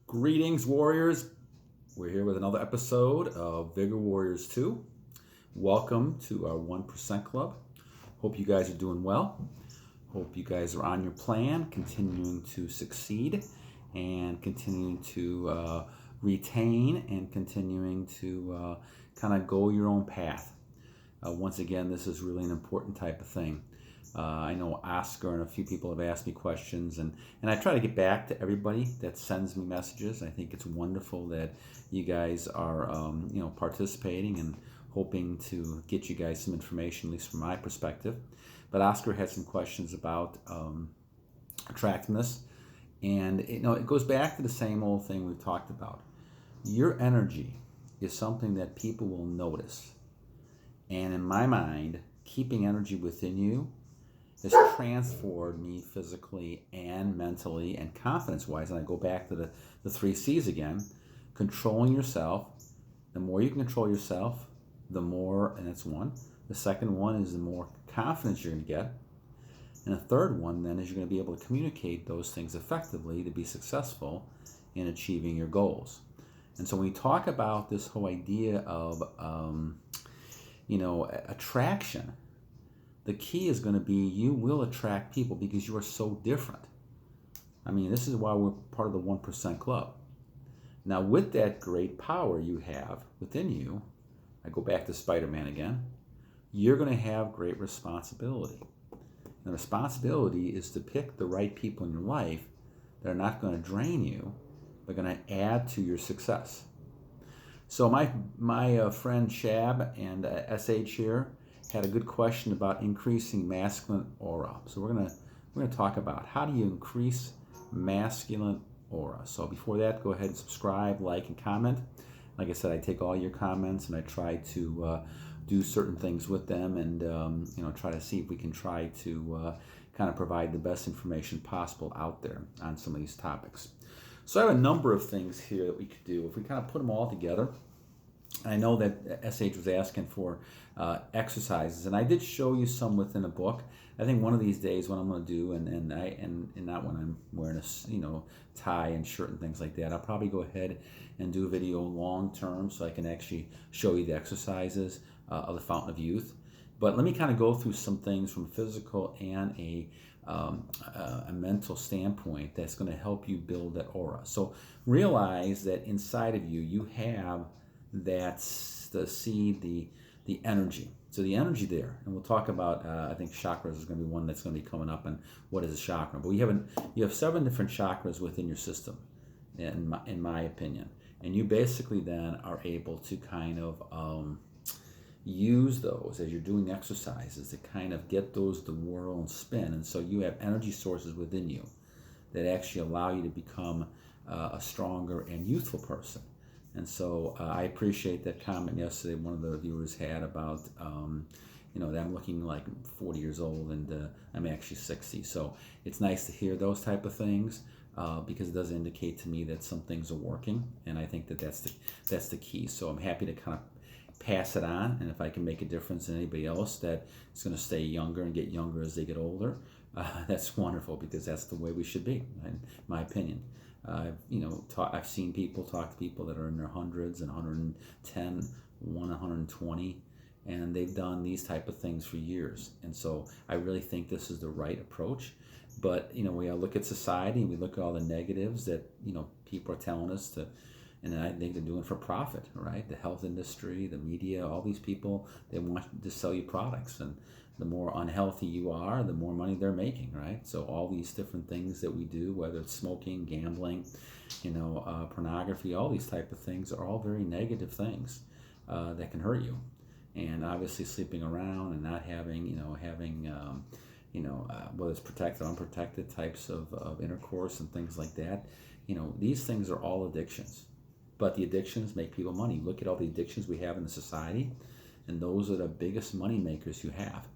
Greetings, warriors. We're here with another episode of Vigor Warriors 2. Welcome to our 1% Club. Hope you guys are doing well. Hope you guys are on your plan, continuing to succeed and continuing to retain and continuing to kind of go your own path. Once again, this is really an important type of thing. I know Oscar and a few people have asked me questions, and I try to get back to everybody that sends me messages. I think it's wonderful that you guys are participating and hoping to get you guys some information, at least from my perspective. But Oscar had some questions about attractiveness, and it goes back to the same old thing we've talked about. Your energy is something that people will notice, and in my mind, keeping energy within you has transformed me physically and mentally and confidence-wise. And I go back to the 3 C's again. Controlling yourself. The more you can control yourself, the more, and that's one. The second one is the more confidence you're going to get. And the third one then is you're going to be able to communicate those things effectively to be successful in achieving your goals. And so when we talk about this whole idea of, attraction, the key is going to be you will attract people because you are so different. I mean, this is why we're part of the 1% Club. Now, with that great power you have within you, I go back to Spider-Man again, you're going to have great responsibility. And the responsibility is to pick the right people in your life that are not going to drain you, but going to add to your success. So my friend Shab and SH here had a good question about increasing masculine aura. So we're gonna talk about how do you increase masculine aura. So before that, go ahead and subscribe, like, and comment. Like I said, I take all your comments and I try to do certain things with them, and try to see if we can try to kind of provide the best information possible out there on some of these topics. So I have a number of things here that we could do if we kind of put them all together. I know that SH was asking for exercises, and I did show you some within a book. I think one of these days, what I'm going to do, and not when I'm wearing a tie and shirt and things like that, I'll probably go ahead and do a video long term so I can actually show you the exercises of the Fountain of Youth. But let me kind of go through some things from a physical and a mental standpoint that's going to help you build that aura. So realize that inside of you, you have that's the seed, the energy. So the energy there, and we'll talk about, I think chakras is going to be one that's going to be coming up, and what is a chakra. But you have 7 different chakras within your system, in my opinion. And you basically then are able to kind of use those as you're doing exercises to kind of get those to whirl and spin. And so you have energy sources within you that actually allow you to become a stronger and youthful person. And so I appreciate that comment yesterday one of the viewers had about, that I'm looking like 40 years old and I'm actually 60. So it's nice to hear those type of things because it does indicate to me that some things are working. And I think that's the key. So I'm happy to kind of pass it on. And if I can make a difference in anybody else that is going to stay younger and get younger as they get older, that's wonderful, because that's the way we should be, in my opinion. I've seen people talk to people that are in their hundreds and 110, 120, and they've done these type of things for years. And so I really think this is the right approach. But we look at society and we look at all the negatives that people are telling us to, and I think they're doing it for profit, right? The health industry, the media, all these people, they want to sell you products, and the more unhealthy you are, the more money they're making, right? So all these different things that we do, whether it's smoking, gambling, pornography, all these type of things are all very negative things that can hurt you. And obviously sleeping around and not having, whether it's protected or unprotected types of intercourse and things like that, these things are all addictions. But the addictions make people money. Look at all the addictions we have in the society, and those are the biggest money makers you have.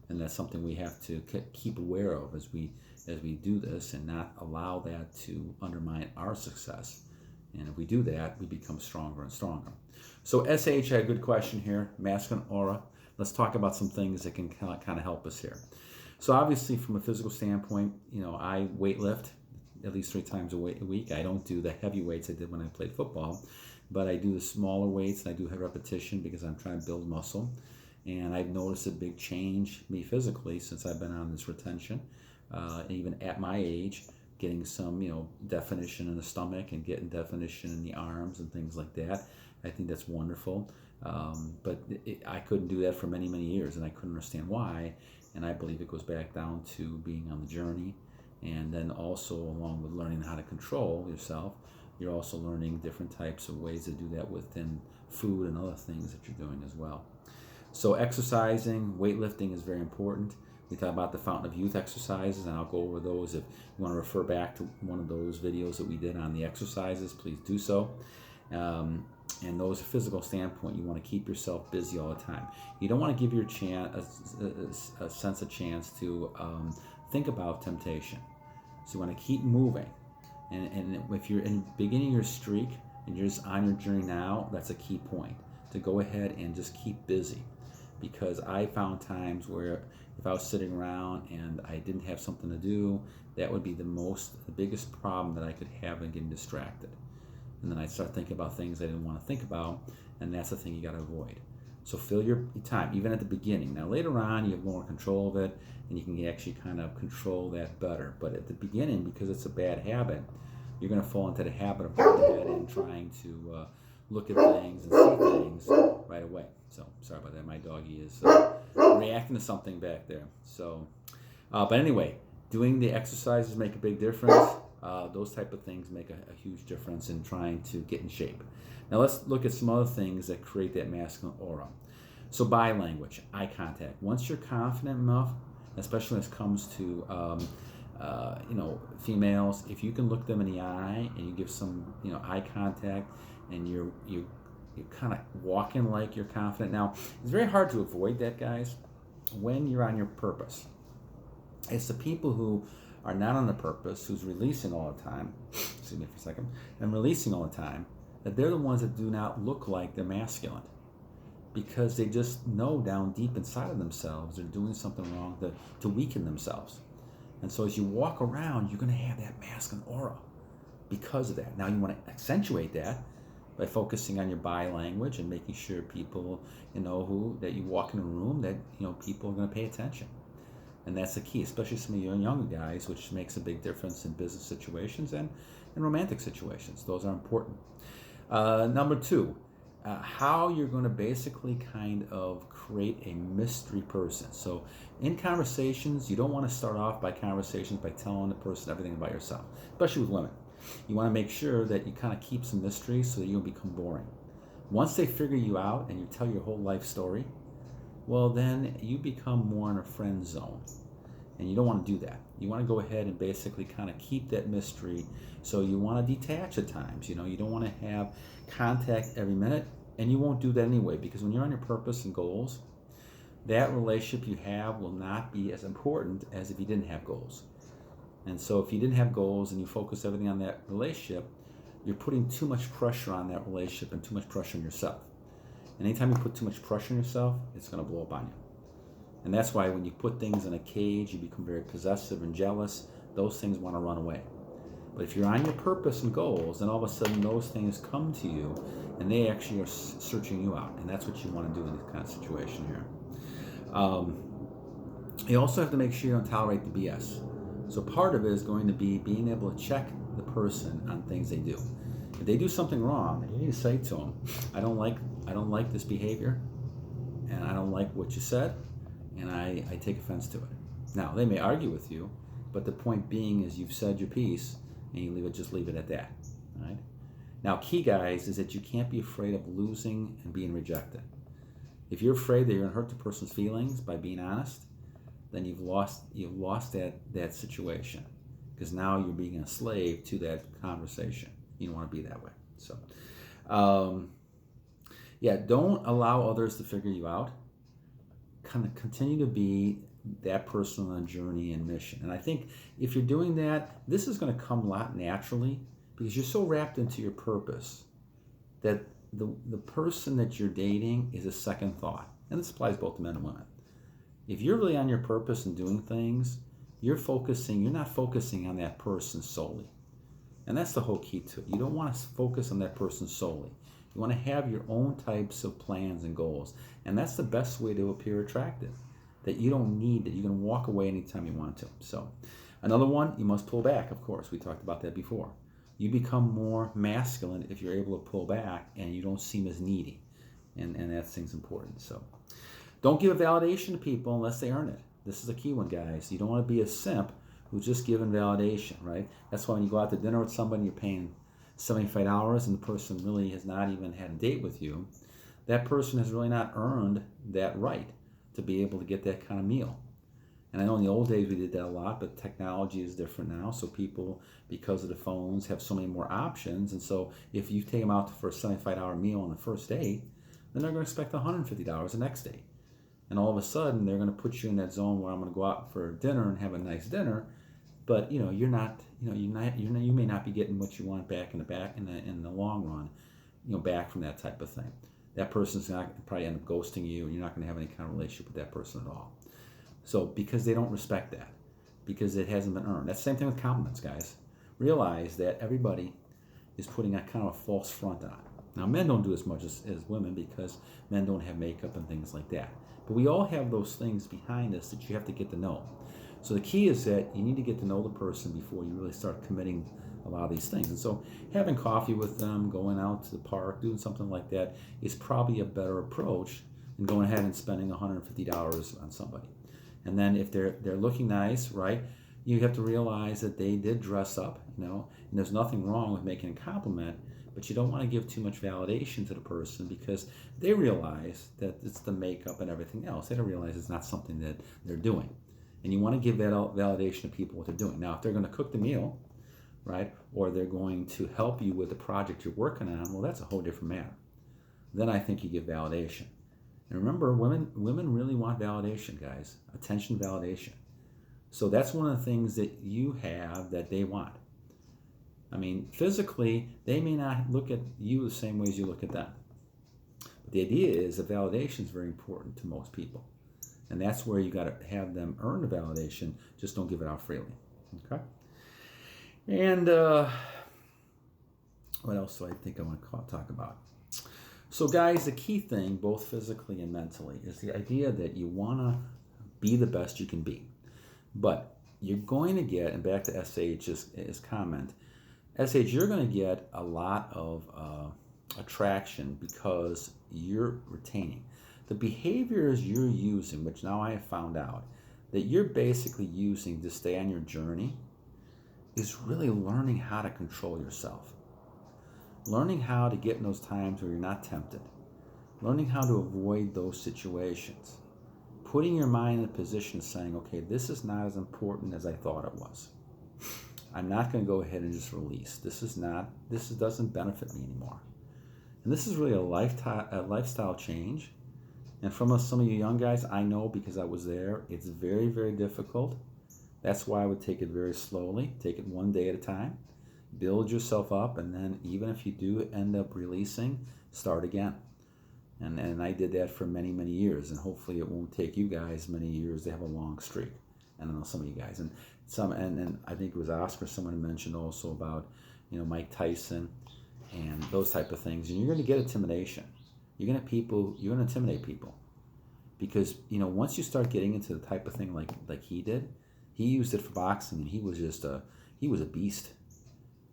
And that's something we have to keep aware of as we do this, and not allow that to undermine our success. And if we do that, we become stronger and stronger. So SH had a good question here, masculine aura. Let's talk about some things that can kind of help us here. So obviously from a physical standpoint, I weightlift. at least 3 times a week. I don't do the heavy weights I did when I played football, but I do the smaller weights, and I do have repetition because I'm trying to build muscle. And I've noticed a big change me physically since I've been on this retention, even at my age, getting some, definition in the stomach and getting definition in the arms and things like that. I think that's wonderful. But I couldn't do that for many, many years, and I couldn't understand why. And I believe it goes back down to being on the journey, and then also along with learning how to control yourself, you're also learning different types of ways to do that within food and other things that you're doing as well. So exercising, weightlifting is very important. We talk about the Fountain of Youth exercises, and I'll go over those. If you want to refer back to one of those videos that we did on the exercises, please do so. And those, physical standpoint, you want to keep yourself busy all the time. You don't want to give your a sense of chance to think about temptation. So you want to keep moving. And if you're in the beginning of your streak and you're just on your journey now, that's a key point, to go ahead and just keep busy. Because I found times where if I was sitting around and I didn't have something to do, that would be the biggest problem that I could have in getting distracted. And then I'd start thinking about things I didn't want to think about, and that's the thing you got to avoid. So fill your time, even at the beginning. Now later on, you have more control of it, and you can actually kind of control that better. But at the beginning, because it's a bad habit, you're going to fall into the habit of going ahead and trying to look at things and see things right away. So sorry about that. My doggy is reacting to something back there. So, but anyway, doing the exercises make a big difference. Those type of things make a huge difference in trying to get in shape. Now let's look at some other things that create that masculine aura. So body language, eye contact. Once you're confident enough, especially when it comes to females, if you can look them in the eye and you give some eye contact, and you're kind of walking like you're confident. Now it's very hard to avoid that, guys, when you're on your purpose. It's the people who are not on the purpose, who's releasing all the time, excuse me for a second, and releasing all the time, that they're the ones that do not look like they're masculine, because they just know down deep inside of themselves they're doing something wrong to weaken themselves. And so as you walk around, you're going to have that masculine aura because of that. Now you want to accentuate that by focusing on your body language and making sure people that you walk in a room that people are going to pay attention. And that's the key, especially some of you younger guys, which makes a big difference in business situations and in romantic situations. Those are important. Number 2, how you're going to basically kind of create a mystery person. So in conversations, you don't want to start off by conversations by telling the person everything about yourself, especially with women. You want to make sure that you kind of keep some mystery so that you don't become boring. Once they figure you out and you tell your whole life story, well, then you become more in a friend zone. And you don't want to do that. You want to go ahead and basically kind of keep that mystery. So you want to detach at times. You don't want to have contact every minute. And you won't do that anyway, because when you're on your purpose and goals, that relationship you have will not be as important as if you didn't have goals. And so if you didn't have goals and you focus everything on that relationship, you're putting too much pressure on that relationship and too much pressure on yourself. And anytime you put too much pressure on yourself, it's going to blow up on you. And that's why when you put things in a cage, you become very possessive and jealous. Those things want to run away. But if you're on your purpose and goals, then all of a sudden those things come to you, and they actually are searching you out. And that's what you want to do in this kind of situation here. You also have to make sure you don't tolerate the BS. So part of it is going to be being able to check the person on things they do. If they do something wrong, you need to say to them, I don't like this behavior, and I don't like what you said, and I take offense to it. Now, they may argue with you, but the point being is you've said your piece, and you just leave it at that. All right? Now, key, guys, is that you can't be afraid of losing and being rejected. If you're afraid that you're going to hurt the person's feelings by being honest, then you've lost that situation, because now you're being a slave to that conversation. You don't want to be that way. So, don't allow others to figure you out. Kind of continue to be that person on a journey and mission. And I think if you're doing that, this is going to come a lot naturally, because you're so wrapped into your purpose that the person that you're dating is a second thought. And this applies both to men and women. If you're really on your purpose and doing things, you're not focusing on that person solely. And that's the whole key to it. You don't want to focus on that person solely. You want to have your own types of plans and goals. And that's the best way to appear attractive. That you don't need it. You can walk away anytime you want to. So, another one, you must pull back, of course. We talked about that before. You become more masculine if you're able to pull back and you don't seem as needy. And that thing's important. So, don't give a validation to people unless they earn it. This is a key one, guys. You don't want to be a simp who's just given validation, right? That's why when you go out to dinner with somebody, you're paying $75 and the person really has not even had a date with you. That person has really not earned that right to be able to get that kind of meal. And I know in the old days we did that a lot, but technology is different now. So people, because of the phones, have so many more options. And so if you take them out for a $75 meal on the first date, then they're going to expect $150 the next day. And all of a sudden, they're going to put you in that zone where I'm going to go out for dinner and have a nice dinner, but you may not be getting what you want back in the long run, back from that type of thing. That person's not probably end up ghosting you, and you're not going to have any kind of relationship with that person at all. So because they don't respect that, because it hasn't been earned. That's the same thing with compliments, guys. Realize that everybody is putting a kind of a false front on. Now, men don't do as much as women because men don't have makeup and things like that. But we all have those things behind us that you have to get to know. So the key is that you need to get to know the person before you really start committing a lot of these things. And so having coffee with them, going out to the park, doing something like that is probably a better approach than going ahead and spending $150 on somebody. And then if they're looking nice, right, you have to realize that they did dress up, and there's nothing wrong with making a compliment, but you don't want to give too much validation to the person because they realize that it's the makeup and everything else. They don't realize it's not something that they're doing. And you want to give that validation to people what they're doing. Now, if they're going to cook the meal, right, or they're going to help you with the project you're working on, well, that's a whole different matter. Then I think you give validation. And remember, women really want validation, guys. Attention, validation. So that's one of the things that you have that they want. I mean, physically, they may not look at you the same way as you look at them. But the idea is that validation is very important to most people. And that's where you got to have them earn the validation. Just don't give it out freely. Okay? And what else do I think I want to talk about? So, guys, the key thing, both physically and mentally, is the idea that you want to be the best you can be. But you're going to get, and back to SH's comment, SH, you're going to get a lot of attraction because you're retaining. The behaviors you're using, which now I have found out, that you're basically using to stay on your journey, is really learning how to control yourself. Learning how to get in those times where you're not tempted. Learning how to avoid those situations. Putting your mind in a position of saying, okay, this is not as important as I thought it was. I'm not going to go ahead and just release. This doesn't benefit me anymore. And this is really a lifestyle change. And from some of you young guys, I know because I was there, it's very, very difficult. That's why I would take it very slowly. Take it one day at a time. Build yourself up, and then even if you do end up releasing, start again. And I did that for many, many years, and hopefully it won't take you guys many years to have a long streak. And I know some of you guys, and I think it was Oscar, someone mentioned also about Mike Tyson and those type of things. And you're going to get intimidation. You're going to intimidate people because once you start getting into the type of thing like he did, he used it for boxing, and he was a beast.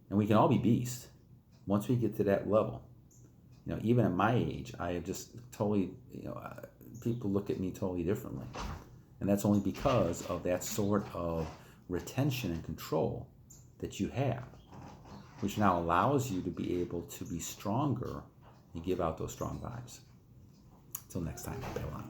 And we can all be beasts once we get to that level. Even at my age, I have just totally, people look at me totally differently. And that's only because of that sort of retention and control that you have, which now allows you to be able to be stronger and give out those strong vibes. Until next time, Babylon.